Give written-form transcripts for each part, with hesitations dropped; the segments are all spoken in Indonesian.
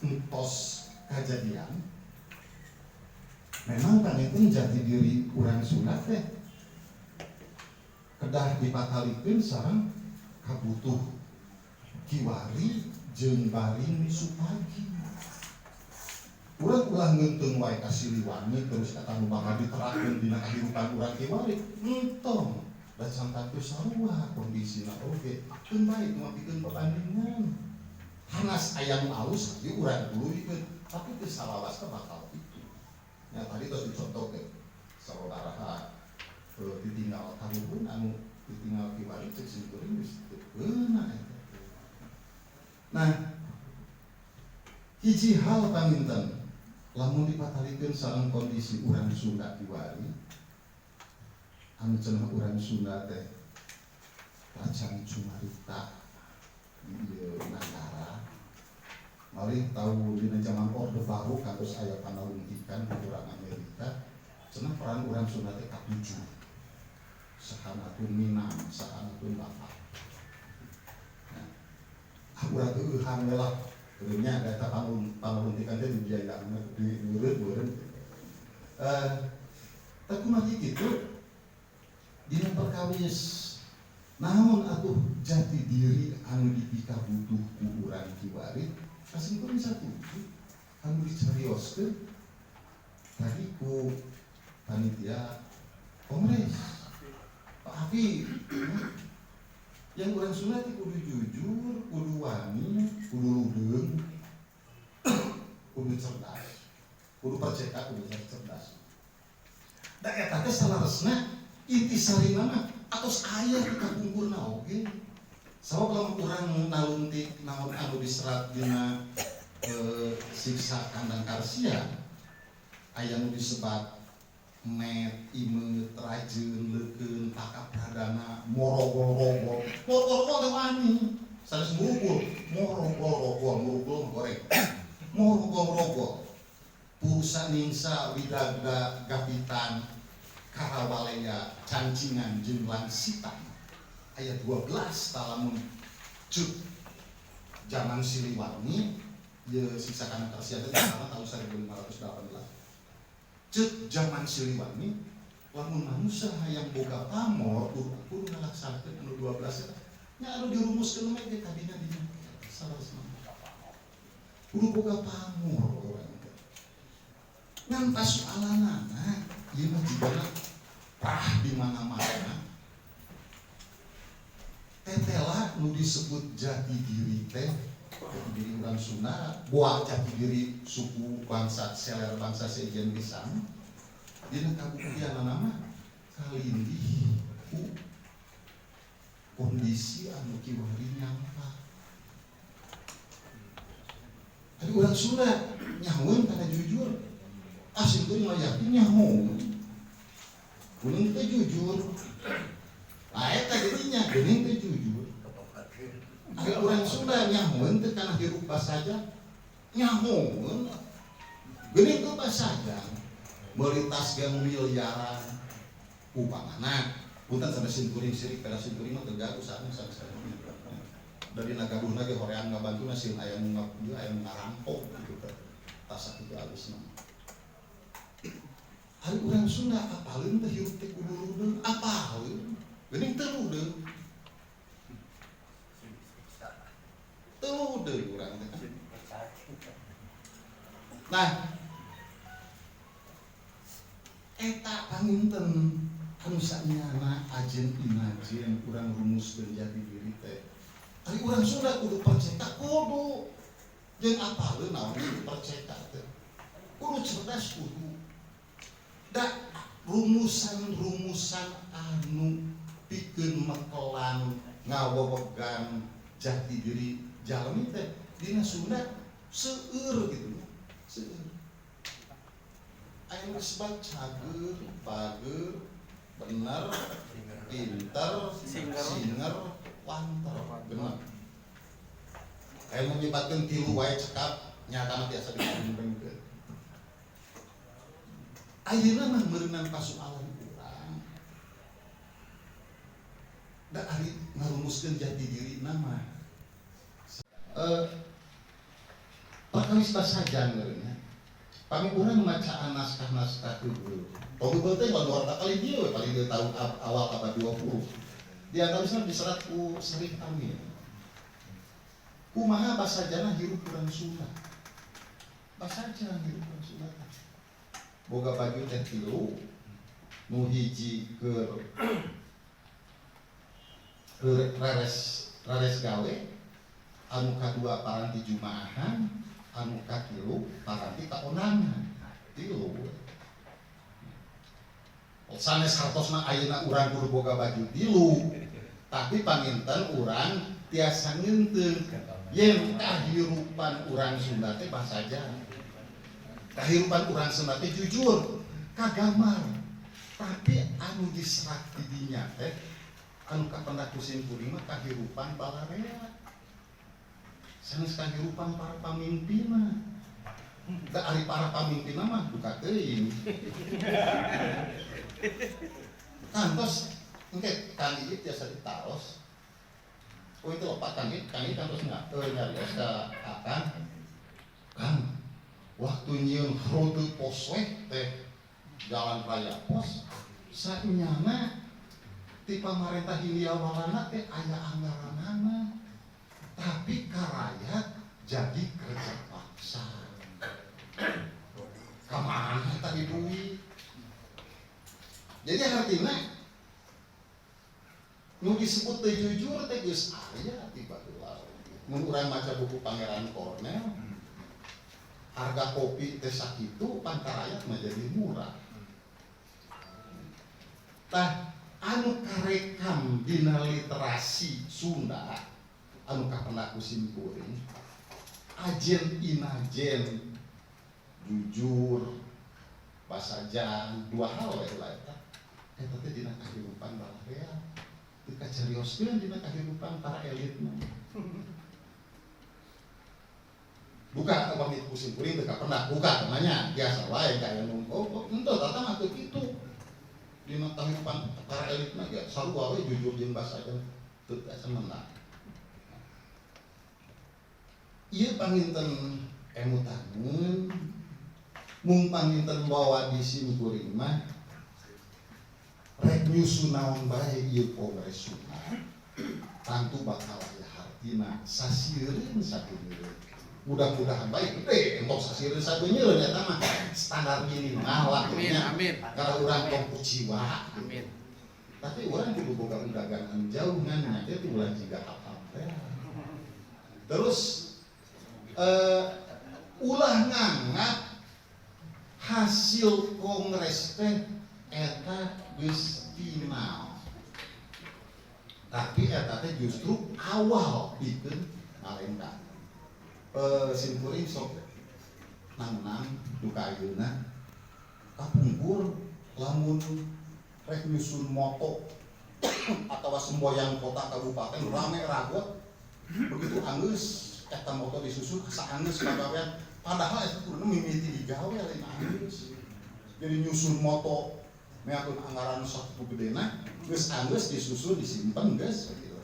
entos kejadian memang kan itu jati diri urang Sunda teh kedah dipatalikeun sareng kabutuh kiwari jeung baring supagi. Urang ulah ngeunteung wae ka Siliwangi terus eta nu bakal diterapkeun dina kahirupan urang kiwari entong da sampai sarua kondisina oge teu bae cuma pikeun pabandingan. Hanas aya nu alus ieu urang duluykeun tapi teu salawasna bakal itu. Ya tadi terus dicontohkeun sababaraha ditinggal kaluhun anu ditinggal kiwari cek simkuring geus teu beunang eta. Nah, hiji hal paminten lamun dipatalikeun sareng kondisi urang Sunda kiwari anu cenah urang Sunda teh racang cumarita di negara malih tahu dina zaman Orde Baru kados aya panalungtikan di urang Amerika cenah peran urang Sunda teh katujuh sahanatun minang sahanatun bapak. Nah, urang teh eueuhan lah nya eta panalungtikan teh dibiayaan di meureun tapi mah kitu dina perkawis namun atuh jati diri anu dipika butuh ku urang kiwari kasingkeun satuju anu dicarioskeun tadi ku panitia kongres Pak Hafi yang urang Sunda teh kudu jujur, kudu wani, kudu ludeung, kudu cerdas, kudu percaya, kudu cerdas. Da eta teh salaresna intisarina mah atos aya di kabungkurna oge. Sabab lamun urang naluntik naon anu diserat dina siksa kandang karsia aya nu disebat met, imet, rajeun, leukeun, takap pradana, morogol-rogol. Morogol teh wani. Sanes murugul, morogol-rogol goreng. Morogol-rogol. Purusa ningsa widaga gapitan karawalea cancingan jeung langsitan. Ayat 12 talamun cut zaman Siliwangi ye siksa kana karsia teh tahun 1518. Cut zaman Siliwangi lamun manusia hayang boga pamor kudu ngalaksanakeun anu 12 eta nya anu dirumuskeun mah ge kadina dina salasna kudu boga pamor urang teh ngan pasoalanna ieu mah jigana prah di mana-mana tetela nu disebut jati diri teh jati diri urang Sunda boa jati diri suku bangsa seler bangsa sejen pisan dina kabuktian nama kalindih ku kondisi anu kiwari nyangka tadi urang Sunda nyahoeun kana jujur asing teh yakin nyahoeun geuning teh jujur lae eta geuning geuning teh jujur ari urang Sunda nyahoeun teh kana hirup basaja nyahoeun geuning teh basaja meuli tas gang miliaran upamana punten sampai sinturing sirik pada sinturing mah teu gaduh sanes dari nagaduhna ge horeang ngabantuna sieun aya nu ngapuju aya nu ngarampok gitu teh tas sakitu alisna ari urang Sunda apaleun teh hirup teh kudu ludeung apaleun geuning teu ludeung urang teh nah eta panginten anu saenyana ajen inajen urang rumuskeun jati diri teh ari urang Sunda kudu percaya kudu jeung apaleun naon kudu percaya teh kudu cerdas kudu da rumusan-rumusan anu pikeun mekelan ngawewegan jati diri jalmi teh dina Sunda seueur gitu seueur aya nu disebut cager, pager, bener, pinter, singer, wanter, bener. Aya nu nyebatkeun tilu wae cekap nyatana biasa dipengkeun. Ayeuna mah meureunan pasoalan urang. Da ari ngarumuskeun jati diri nama. Pakawis basajan ngeureunnya. Pami urang macaan naskah-naskah heubeuh. Heubeuh teh luar kali dia paling di tahun awal abad 20. Dia tulisna diserat ku Syarif Amin. Kumaha basajana hirup urang Sunda. Basajan hirup urang Sunda. Boga baju teh 3, nu hiji keur rares gawe, anu kadua paranti jumaahan, anu katilu paranti kaonangan. 3. Sanes hartosna ayeuna urang kudu boga baju 3, tapi panginten urang tiasa ngeunteung yen kahirupan urang Sunda teh basajan. Kahirupan urang Sunda teh jujur, kagamar. Tapi anu diserat di dinya teh anu kapendak kusim kuring mah kahirupan balarea. Sanes kahirupan para pamimpinna. Da ari para pamimpinna mah buka teuing. Kantos engke Kang Iit tiasa ditaos. Oh itu Pak Kang Iit kantos nyarios ka Akang. Kang, waktu nyieun rute pos teh jalan raya pos saenyana ti pamarentah Hindia Walanda teh aya anggaranana, tapi karayat jadi kerja paksa. Kamana tadi duit. Jadi artinya nu disebut teh jujur teh geus aya ti baheula. Mun urang maca buku Pangeran Cornell, harga kopi teh sakitu pantarayat mah jadi murah. Tah anu karekam dina literasi Sunda anu kapendak kusim kuring ajen inajen jujur basajan 2 hal we lah eta. Eta teh dina kahirupan balarea teu kacarioskeun dina kahirupan para elit mah. Buka pamit kusim kuring teu kapendak buka namanya biasa wae kaya nu henteu tata mah teu kitu. Dina kahirupan para elit mah ya sarua we jujur jeung basajan teu semenang. Ieu panginten emutangeun mung panginten bawa di sim kuring mah rek nyusun naon bae ieu Kongres Sunda. Tantu bakal aya hartina sasieun sabeuneureun. Mudah-mudahan baik gede entok sasieun sabeuneureun eta mah standar minimal lah. Amin. Karena urang tong jiwa. Amin. Tapi urang kudu boga dagangan jauh ngan teh ulah jiga hafal teh. Terus ulah nganggap hasil kongres teh eta geus final. Tapi eta teh justru awal pikeun nalengka. Simkuring sok nang duka ayeuna kapungkur lamun rek nyusun moto atawa semboyan kota kabupaten rame ragot begitu anggeus eta moto disusun asa anggeus kagawean padahal eta kudu mimiti digawe lain anggeus. Jadi nyusun moto meakeun anggaran sakitu gedena geus anggeus disusun disimpen geus kitu.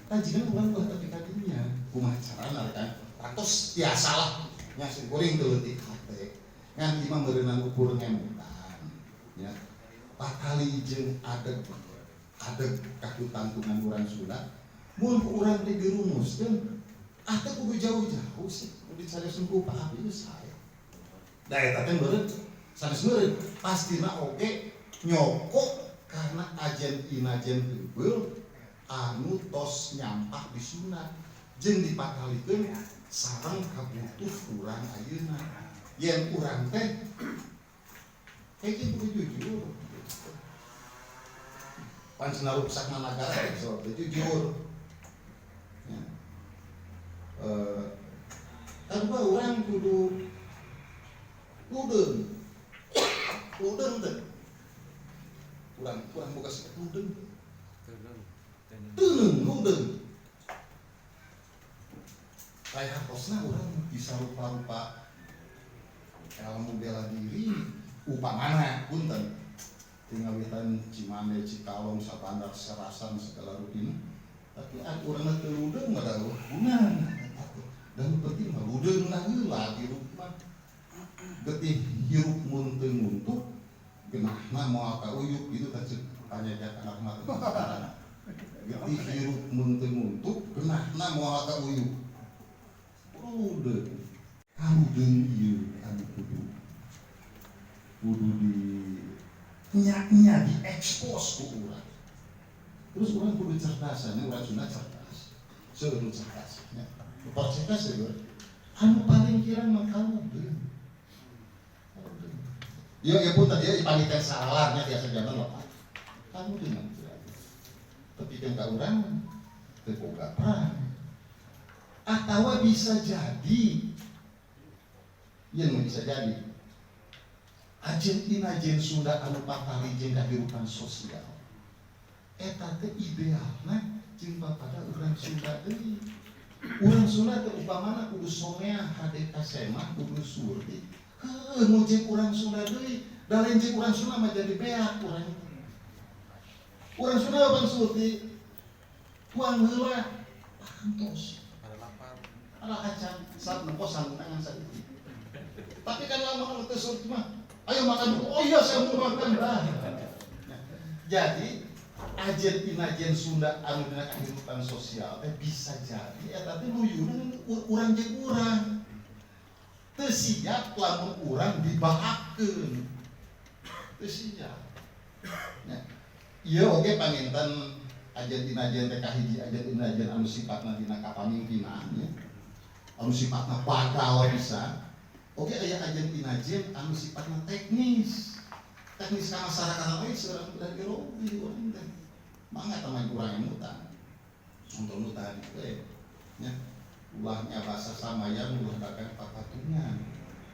Tah jigana urang ulah tapi ka dinya kumaha carana kan ratos tiasalah nya simkuring teu leutik hate ngan imam beureunan ukur ngemutan nya pakali jeung adeg kakutantungan urang Sunda mun urang teh dirumuskeun teh kudu jauh-jauh sih dicarioskeun ku Pak Abi sae da eta teh meureun sanes meureun pastina oge nyokok karena ajen inajen heubeul anu tos nyampah di Sunda jeung dipakalikeun sareng kabutuh urang ayeuna yen urang teh kudu jujur pancen rusakna nagara so jujur ya. Tanpa urang kudu ludeung teh urang boga sikap ludeung ludeung kayak hartosna urang bisa rupa-rupa ilmu bela diri upamana punten tingawitan Cimande, Cikalong, Sabandar, Serasan segala rutin. Tapi urang teu ludeung mah da gunana. Dan penting mah ludeung na heula di getih hirup mun teu nguntuk genahna moal ka uyuk gitu tanya anak mah. Getih hirup mun teu nguntuk genahna moal ka uyuk. Udah kaludeung ieu anu kudu di nya diekspos ku urang. Terus urang kudu cerdasan, urang Sunda cerdas. Seueur cerdas nya. Cerdas ya, anu paling kirang mah kaludeung. Ya pun tadi ipangikeun salahnya biasa jaman loh. Kaludeung. Tapi kan ka urang teu boga peran. Atawa bisa jadi yang bisa jadi ajen Sunda anu patali jeung kahirupan sosial eta teh idealna jeung pada urang Sunda deui. Urang Sunda teh upamana kudu somea hade kasema kudu surti heuh nu jeung urang Sunda deui da lain jeung urang Sunda mah jadi beak urang Sunda pan surti tuang heula pantos ada kacang saat nemposan tangan saat itu. Tapi kan lama kalau tersebut mah, ayo makan dulu. Oh iya saya mau makan dah. Jadi ajen Sunda anu dina kehidupan sosial teh bisa jadi eta teh luyunan urang jeung urang. Teu siap lamun urang dibahakeun. Teu siap. Nah, ieu oge panginten ajen teh kahiji ajen anu sifatna dina kapamimpinan ya. Anu sifatna bakal bisa. Oke aya ajen anu sifatna teknis kamasyarakatan we seurang dari robi urang teh. Mangga teman urang mutan. Contoh tadi teh nya ulahnya bahasa samayan ulah dagang papatungan.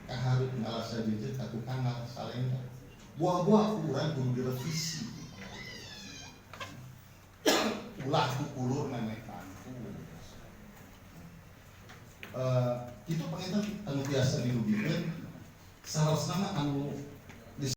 Kahareup ngalasa jejeut ka tukang salenda. Buah-buah urang kudu direvisi. Ulah ku kulur memeh itu penginten anu biasa dirugikeun sarosna anu